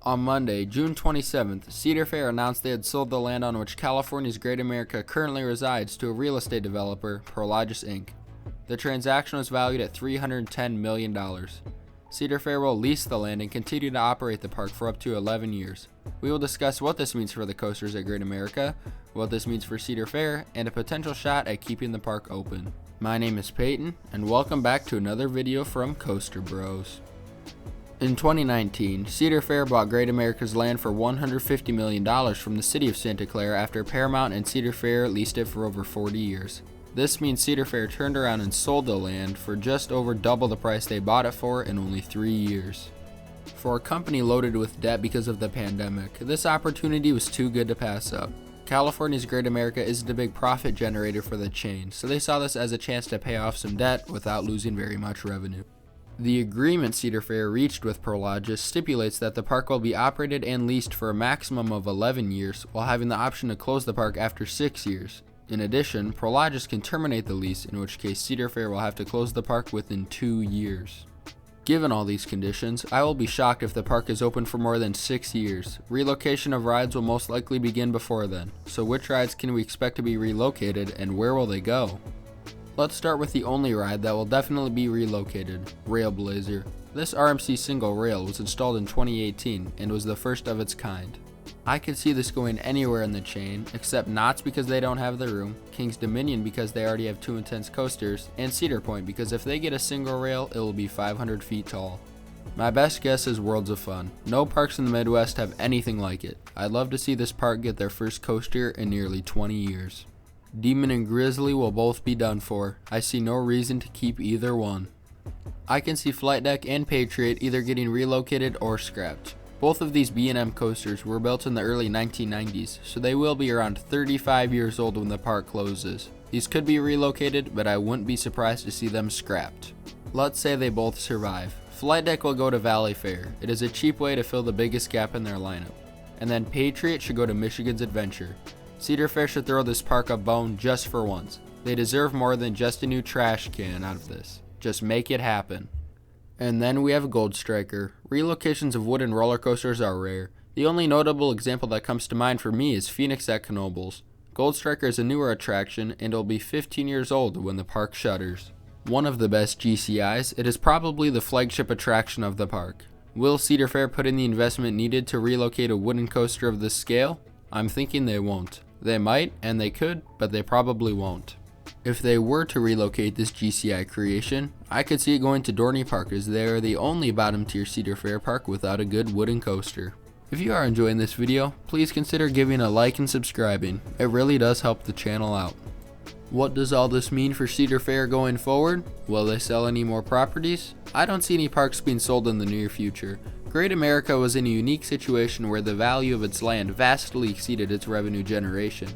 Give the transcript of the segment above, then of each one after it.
On Monday, June 27th, Cedar Fair announced they had sold the land on which California's Great America currently resides to a real estate developer, Prologis Inc. The transaction was valued at $310 million. Cedar Fair will lease the land and continue to operate the park for up to 11 years. We will discuss what this means for the coasters at Great America, what this means for Cedar Fair, and a potential shot at keeping the park open. My name is Peyton, and welcome back to another video from Coaster Bros. In 2019, Cedar Fair bought Great America's land for $150 million from the city of Santa Clara after Paramount and Cedar Fair leased it for over 40 years. This means Cedar Fair turned around and sold the land for just over double the price they bought it for in only 3 years. For a company loaded with debt because of the pandemic, this opportunity was too good to pass up. California's Great America isn't a big profit generator for the chain, so they saw this as a chance to pay off some debt without losing very much revenue. The agreement Cedar Fair reached with Prologis stipulates that the park will be operated and leased for a maximum of 11 years, while having the option to close the park after 6 years. In addition, Prologis can terminate the lease, in which case Cedar Fair will have to close the park within 2 years. Given all these conditions, I will be shocked if the park is open for more than 6 years. Relocation of rides will most likely begin before then, so which rides can we expect to be relocated and where will they go? Let's start with the only ride that will definitely be relocated, Railblazer. This RMC single rail was installed in 2018 and was the first of its kind. I could see this going anywhere in the chain, except Knott's because they don't have the room, King's Dominion because they already have 2 intense coasters, and Cedar Point because if they get a single rail, it will be 500 feet tall. My best guess is Worlds of Fun. No parks in the Midwest have anything like it. I'd love to see this park get their first coaster in nearly 20 years. Demon and Grizzly will both be done for. I see no reason to keep either one. I can see Flight Deck and Patriot either getting relocated or scrapped. Both of these B&M coasters were built in the early 1990s, so they will be around 35 years old when the park closes. These could be relocated, but I wouldn't be surprised to see them scrapped. Let's say they both survive. Flight Deck will go to Valley Fair. It is a cheap way to fill the biggest gap in their lineup. And then Patriot should go to Michigan's Adventure. Cedar Fair should throw this park a bone just for once. They deserve more than just a new trash can out of this. Just make it happen. And then we have Gold Striker. Relocations of wooden roller coasters are rare. The only notable example that comes to mind for me is Phoenix at Knoebels. Gold Striker is a newer attraction and it'll be 15 years old when the park shutters. One of the best GCIs, it is probably the flagship attraction of the park. Will Cedar Fair put in the investment needed to relocate a wooden coaster of this scale? I'm thinking they won't. They might, and they could, but they probably won't. If they were to relocate this GCI creation, I could see it going to Dorney Park as they are the only bottom tier Cedar Fair park without a good wooden coaster. If you are enjoying this video, please consider giving a like and subscribing. It really does help the channel out. What does all this mean for Cedar Fair going forward? Will they sell any more properties? I don't see any parks being sold in the near future. Great America was in a unique situation where the value of its land vastly exceeded its revenue generation.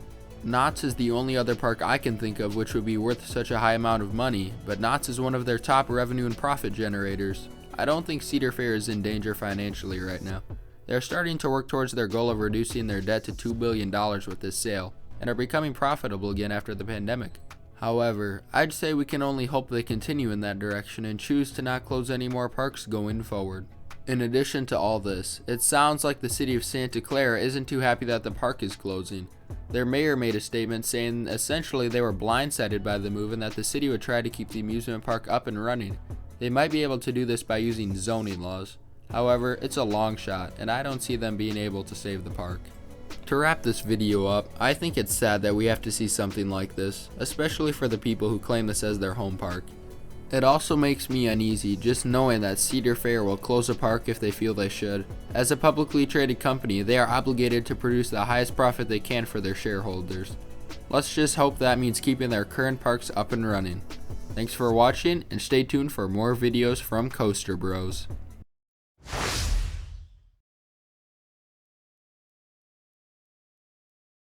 Knott's is the only other park I can think of which would be worth such a high amount of money, but Knott's is one of their top revenue and profit generators. I don't think Cedar Fair is in danger financially right now. They are starting to work towards their goal of reducing their debt to $2 billion with this sale, and are becoming profitable again after the pandemic. However, I'd say we can only hope they continue in that direction and choose to not close any more parks going forward. In addition to all this, it sounds like the city of Santa Clara isn't too happy that the park is closing. Their mayor made a statement saying essentially they were blindsided by the move and that the city would try to keep the amusement park up and running. They might be able to do this by using zoning laws. However, it's a long shot, and I don't see them being able to save the park. To wrap this video up, I think it's sad that we have to see something like this, especially for the people who claim this as their home park. It also makes me uneasy just knowing that Cedar Fair will close a park if they feel they should. As a publicly traded company, they are obligated to produce the highest profit they can for their shareholders. Let's just hope that means keeping their current parks up and running. Thanks for watching, and stay tuned for more videos from Coaster Bros.